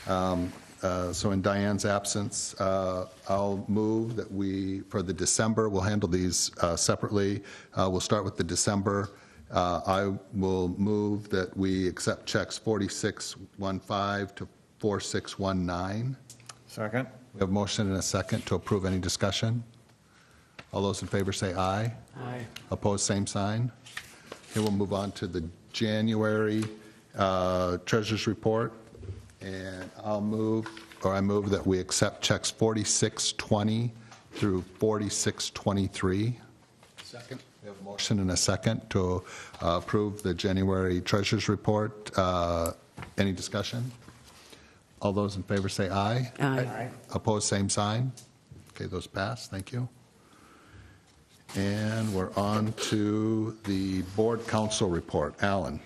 So in Diane's absence, I'll move that for the December, we'll handle these separately. We'll start with the December. I will move that we accept checks 4615 to 4619. Second. We have a motion and a second to approve. Any discussion? All those in favor say aye. Aye. Opposed, same sign. Okay, we'll move on to the January Treasurer's report. And I move that we accept checks 4620 through 4623. Second. We have a motion and a second to approve the January Treasurer's report. Any discussion? All those in favor say aye. Aye. Opposed, same sign. Okay, those pass. Thank you. And we're on to the board council report. Alan.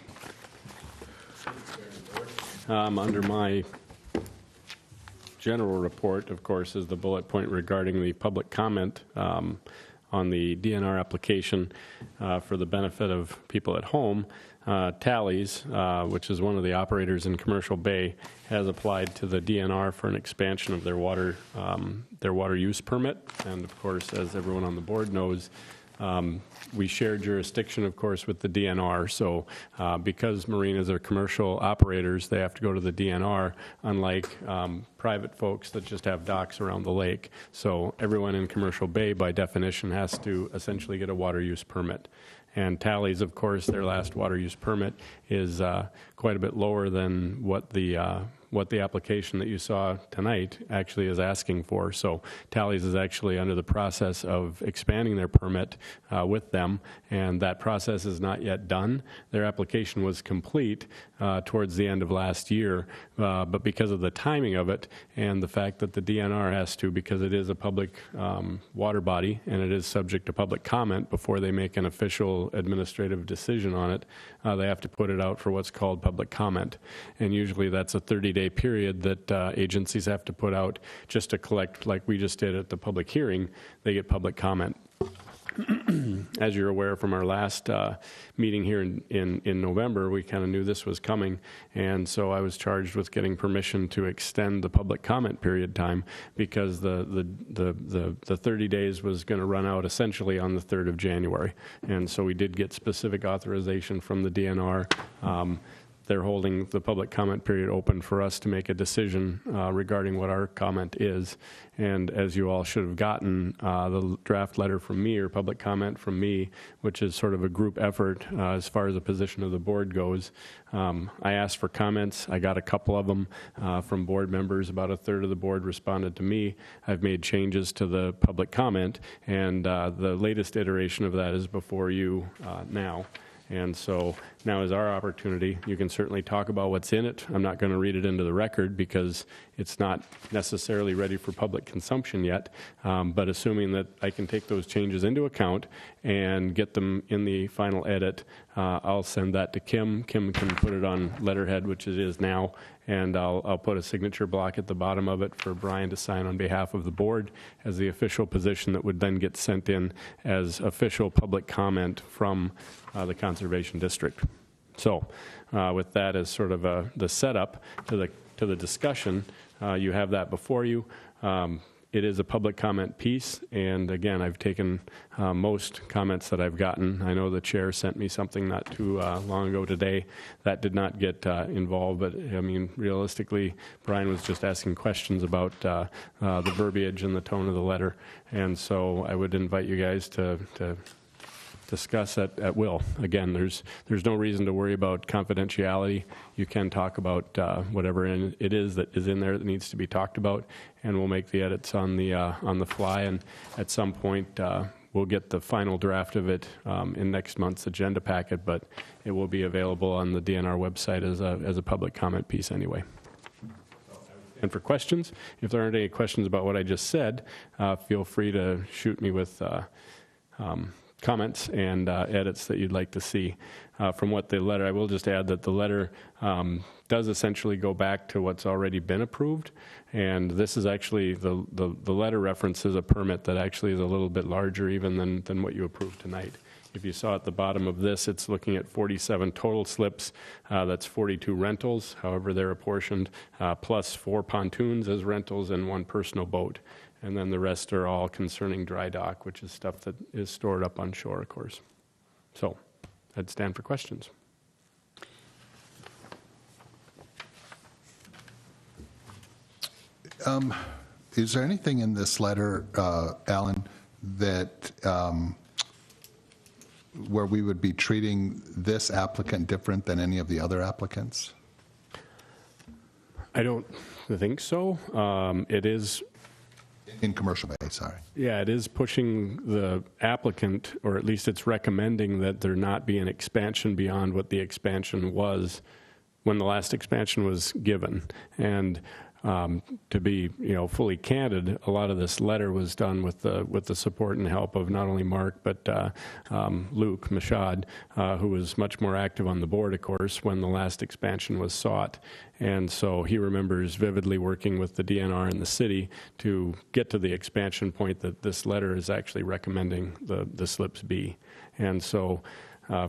Under my general report, of course, is the bullet point regarding the public comment on the DNR application for the benefit of people at home. Tallies, which is one of the operators in Commercial Bay, has applied to the DNR for an expansion of their water use permit. And of course, as everyone on the board knows, we share jurisdiction, of course, with the DNR. So because marinas are commercial operators, they have to go to the DNR, unlike private folks that just have docks around the lake. So everyone in Commercial Bay, by definition, has to essentially get a water use permit. And Tallies, of course, their last water use permit is quite a bit lower than what the application that you saw tonight actually is asking for. So Tallies is actually under the process of expanding their permit with them, and that process is not yet done. Their application was complete towards the end of last year, but because of the timing of it and the fact that the DNR has to, because it is a public water body and it is subject to public comment before they make an official administrative decision on it, they have to put it out for what's called public comment. And usually that's a 30-day period that agencies have to put out just to collect, like we just did at the public hearing, they get public comment. As you're aware from our last meeting here in November, we kind of knew this was coming, and so I was charged with getting permission to extend the public comment period time because the 30 days was going to run out essentially on the 3rd of January. And so we did get specific authorization from the DNR. They're holding the public comment period open for us to make a decision regarding what our comment is. And as you all should have gotten, the draft letter from me or public comment from me, which is sort of a group effort as far as the position of the board goes. I asked for comments. I got a couple of them from board members. About a third of the board responded to me. I've made changes to the public comment, and the latest iteration of that is before you now. And so now is our opportunity. You can certainly talk about what's in it. I'm not going to read it into the record because it's not necessarily ready for public consumption yet. But assuming that I can take those changes into account and get them in the final edit, I'll send that to Kim. Kim can put it on letterhead, which it is now, and I'll put a signature block at the bottom of it for Brian to sign on behalf of the board as the official position that would then get sent in as official public comment from the Conservation District. So with that as sort of the setup to the discussion, you have that before you. It is a public comment piece, and again, I've taken most comments that I've gotten. I know the chair sent me something not too long ago today that did not get involved, but I mean, realistically, Brian was just asking questions about the verbiage and the tone of the letter, and so I would invite you guys to discuss at will. Again, there's no reason to worry about confidentiality. You can talk about whatever it is that is in there that needs to be talked about, and we'll make the edits on the fly. And at some point, we'll get the final draft of it in next month's agenda packet, but it will be available on the DNR website as a public comment piece anyway. And for questions, if there aren't any questions about what I just said, feel free to shoot me with comments and edits that you'd like to see from what the letter. I will just add that the letter does essentially go back to what's already been approved, and this is actually the letter references a permit that actually is a little bit larger even than what you approved tonight. If you saw at the bottom of this, it's looking at 47 total slips. That's 42 rentals, however they're apportioned, plus 4 pontoons as rentals and 1 personal boat. And then the rest are all concerning dry dock, which is stuff that is stored up on shore, of course. So I'd stand for questions. Is there anything in this letter, Alan, that where we would be treating this applicant different than any of the other applicants? I don't think so. It is... In commercial bay, sorry. Yeah, it is pushing the applicant, or at least it's recommending that there not be an expansion beyond what the expansion was when the last expansion was given. And to be, fully candid, a lot of this letter was done with the support and help of not only Mark but Luke Mashad, who was much more active on the board, of course, when the last expansion was sought. And so he remembers vividly working with the DNR and the city to get to the expansion point that this letter is actually recommending the slips be. And so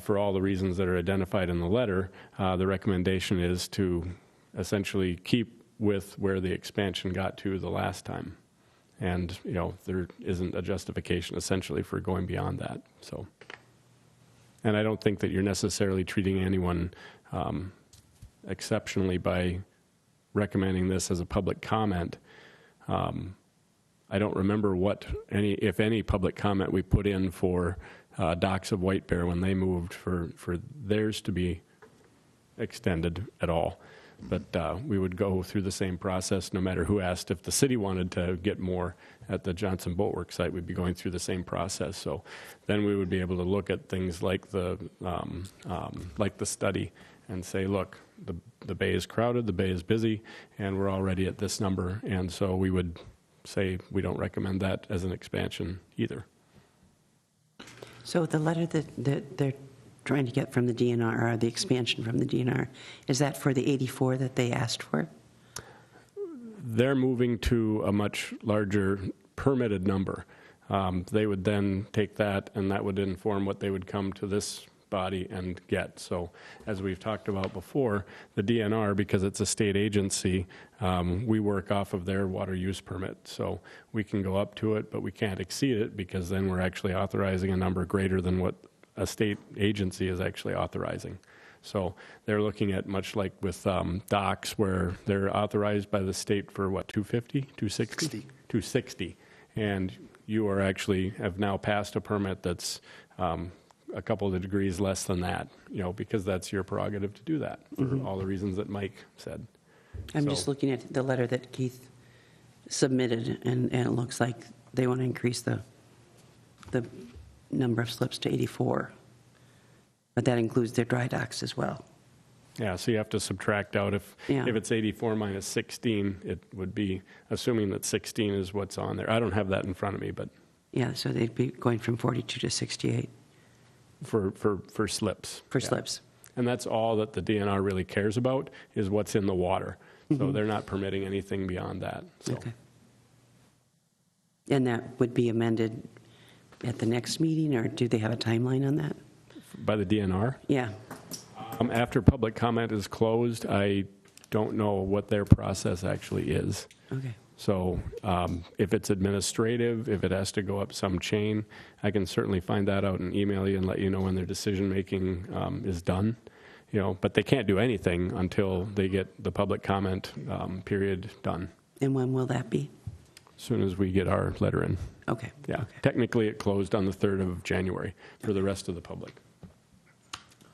for all the reasons that are identified in the letter, the recommendation is to essentially keep with where the expansion got to the last time. And, there isn't a justification essentially for going beyond that. So, and I don't think that you're necessarily treating anyone exceptionally by recommending this as a public comment. I don't remember if any public comment we put in for docks of White Bear when they moved for theirs to be extended at all. But we would go through the same process no matter who asked. If the city wanted to get more at the Johnson Boatworks site, we'd be going through the same process. So then we would be able to look at things like the study and say, look, the bay is crowded, the bay is busy, and we're already at this number. And so we would say we don't recommend that as an expansion either. So the letter that they're trying to get from the DNR, or the expansion from the DNR, is that for the 84 that they asked for? They're moving to a much larger permitted number. They would then take that, and that would inform what they would come to this body and get. So as we've talked about before, the DNR, because it's a state agency, we work off of their water use permit. So we can go up to it, but we can't exceed it, because then we're actually authorizing a number greater than what a state agency is actually authorizing. So they're looking at, much like with docks, where they're authorized by the state for what, 250, 260? 260. And you are actually have now passed a permit that's a couple of degrees less than that, because that's your prerogative to do that for all the reasons that Mike said. I'm just looking at the letter that Keith submitted, and it looks like they want to increase the number of slips to 84. But that includes their dry docks as well. Yeah, so you have to subtract out if it's 84 minus 16, it would be, assuming that 16 is what's on there. I don't have that in front of me, but Yeah, so they'd be going from 42 to 68 for slips. for Yeah. slips. And that's all that the DNR really cares about, is what's in the water. So they're not permitting anything beyond that. So. Okay. And that would be amended at the next meeting, or do they have a timeline on that? By the DNR? Yeah. After public comment is closed, I don't know what their process actually is. Okay. So if it's administrative, if it has to go up some chain, I can certainly find that out and email you and let you know when their decision-making is done. But they can't do anything until they get the public comment period done, And when will that be? as soon as we get our letter in. Okay. Yeah, Okay. technically it closed on the 3rd of January for the rest of the public.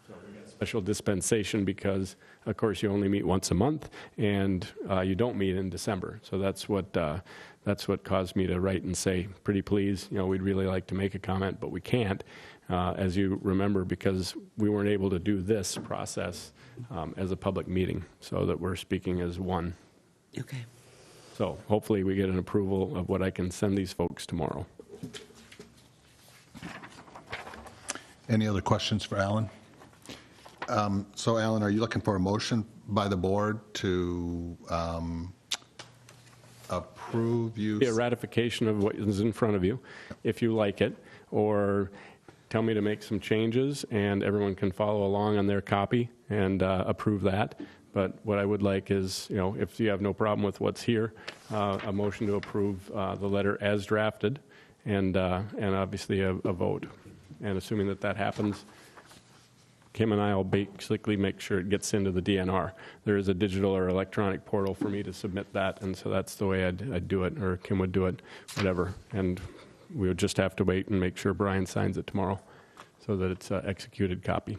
So we got special dispensation because, of course, you only meet once a month, and you don't meet in December. So that's what caused me to write and say, pretty please, we'd really like to make a comment, but we can't, as you remember, because we weren't able to do this process as a public meeting, so that we're speaking as one. Okay. So hopefully we get an approval of what I can send these folks tomorrow. Any other questions for Alan? So Alan, are you looking for a motion by the board to approve use? Be a ratification of what is in front of you, if you like it, or tell me to make some changes, and everyone can follow along on their copy and approve that. But what I would like is, if you have no problem with what's here, a motion to approve the letter as drafted, and obviously a vote. And assuming that happens, Kim and I will basically make sure it gets into the DNR. There is a digital or electronic portal for me to submit that, and so that's the way I'd do it, or Kim would do it, whatever. And we would just have to wait and make sure Brian signs it tomorrow so that it's an executed copy.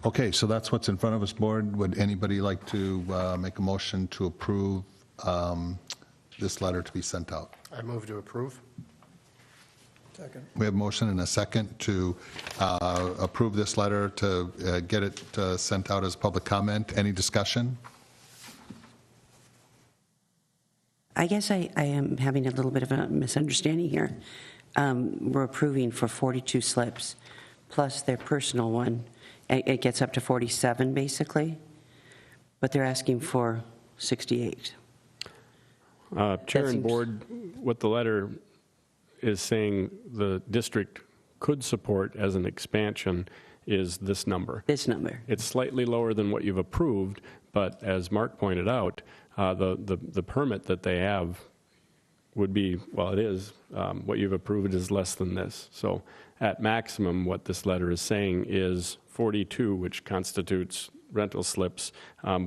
Okay, so that's what's in front of us, board. Would anybody like to make a motion to approve this letter to be sent out? I move to approve. We have a motion and a second to approve this letter, to get it sent out as public comment. Any discussion? I guess I am having a little bit of a misunderstanding here. We're approving for 42 slips, plus their personal one. It gets up to 47, basically, but they're asking for 68. Chair and seems- board, what the letter is saying the district could support as an expansion is this number. This number. It's slightly lower than what you've approved, but as Mark pointed out, the permit that they have would be, well, it is, what you've approved is less than this. So at maximum, what this letter is saying is 42, which constitutes rental slips,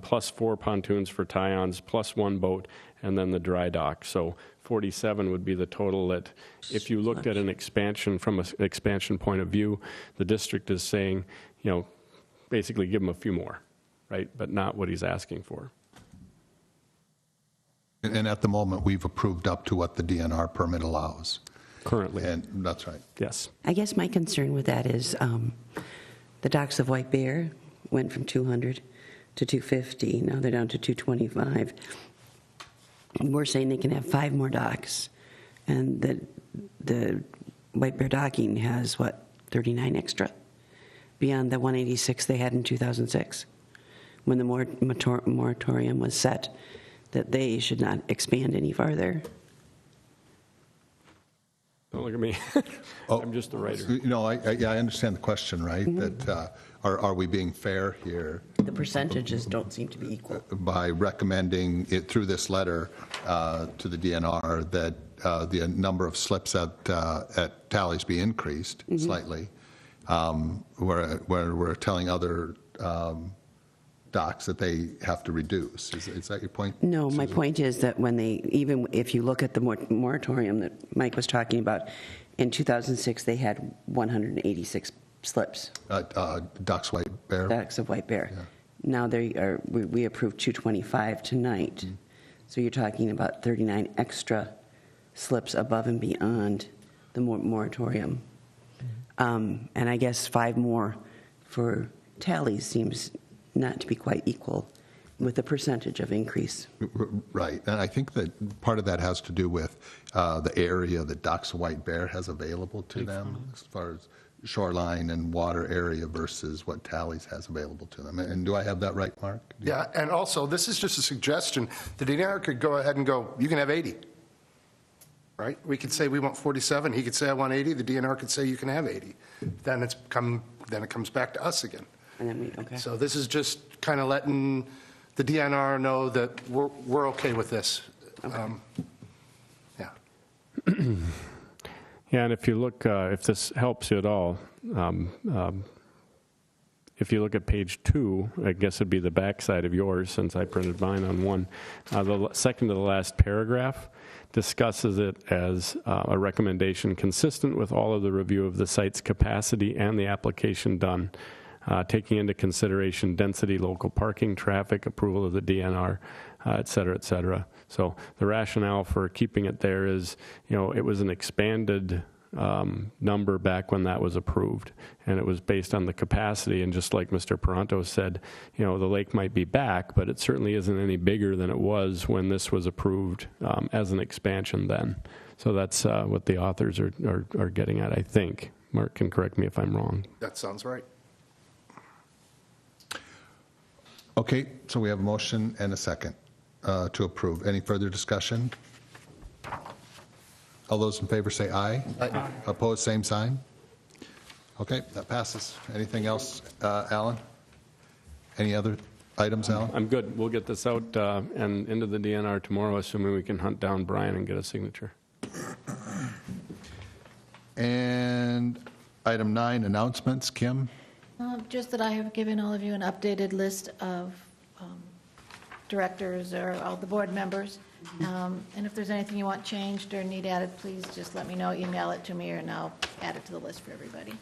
plus 4 pontoons for tie-ons, plus 1 boat, and then the dry dock. So 47 would be the total that, if you looked at an expansion from an expansion point of view, the district is saying, basically give him a few more, right? But not what he's asking for. And at the moment, we've approved up to what the DNR permit allows. Currently. And that's right. Yes. I guess my concern with that is the docks of White Bear went from 200 to 250. Now they're down to 225. And we're saying they can have 5 more docks. And the White Bear docking has, 39 extra? Beyond the 186 they had in 2006, when the moratorium was set, that they should not expand any farther. Don't look at me. I'm just the writer. I understand the question, right? That are we being fair here The percentages don't seem to be equal. by recommending it through this letter to the DNR that the number of slips at tallies be increased slightly, where we're telling other docks that they have to reduce. Is that your point? No, my Susan? point is that when they, even if you look at the moratorium that Mike was talking about, in 2006, they had 186 slips, Docks White Bear? docks of White Bear. Yeah. Now we approved 225 tonight. So you're talking about 39 extra slips above and beyond the moratorium. And I guess 5 more for tallies seems not to be quite equal with the percentage of increase. Right, and I think that part of that has to do with the area that Docks of White Bear has available to them, as far as shoreline and water area versus what Tallies has available to them. And do I have that right, Mark? Yeah, and also, this is just a suggestion. The DNR could go ahead and go, you can have 80, right? We could say we want 47. He could say, I want 80. The DNR could say, you can have 80. Then it comes back to us again. And then okay. So this is just kind of letting the DNR know that we're okay with this. Yeah. Yeah, and if you look, if this helps you at all, if you look at page 2, I guess it'd be the backside of yours since I printed mine on one. The second to the last paragraph discusses it as a recommendation consistent with all of the review of the site's capacity and the application done, taking into consideration density, local parking, traffic, approval of the DNR, et cetera, et cetera. So the rationale for keeping it there is, it was an expanded number back when that was approved, and it was based on the capacity. And just like Mr. Paranto said, the lake might be back, but it certainly isn't any bigger than it was when this was approved as an expansion then. So that's what the authors are getting at, I think. Mark can correct me if I'm wrong. That sounds right. Okay, so we have a motion and a second to approve. Any further discussion? All those in favor say aye. Aye. Opposed, same sign. Okay, that passes. Anything else, Alan? Any other items, Alan? I'm good. We'll get this out and into the DNR tomorrow, assuming we can hunt down Brian and get a signature. And item 9, announcements. Kim? Just that I have given all of you an updated list of directors or all the board members. And if there's anything you want changed or need added, please just let me know, email it to me, and I'll add it to the list for everybody.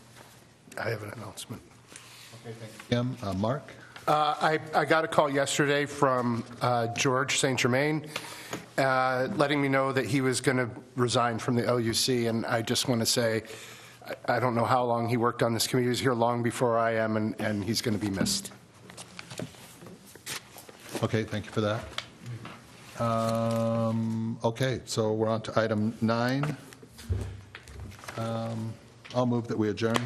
I have an announcement. Okay, thank you. Kim, Mark? I got a call yesterday from George St. Germain letting me know that he was going to resign from the LUC, and I just want to say, I don't know how long he worked on this committee. He was here long before I am, and he's going to be missed. Okay, thank you for that. Okay, so we're on to item 9. I'll move that we adjourn.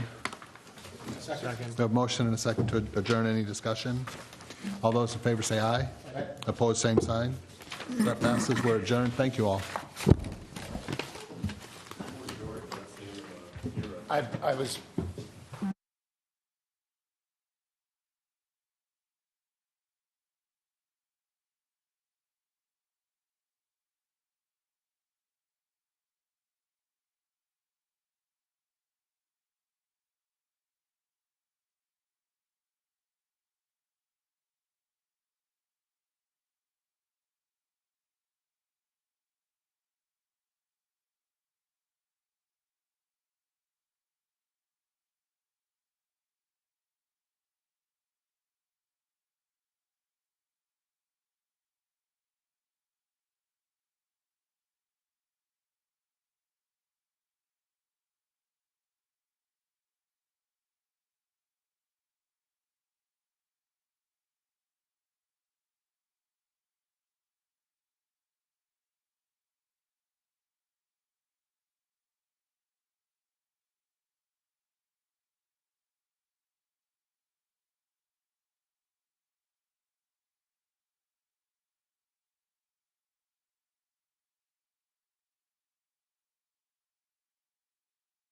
Second. We have a motion and a second to adjourn. Any discussion? All those in favor say aye. Aye. Opposed, same sign. That passes. We're adjourned. Thank you all. I was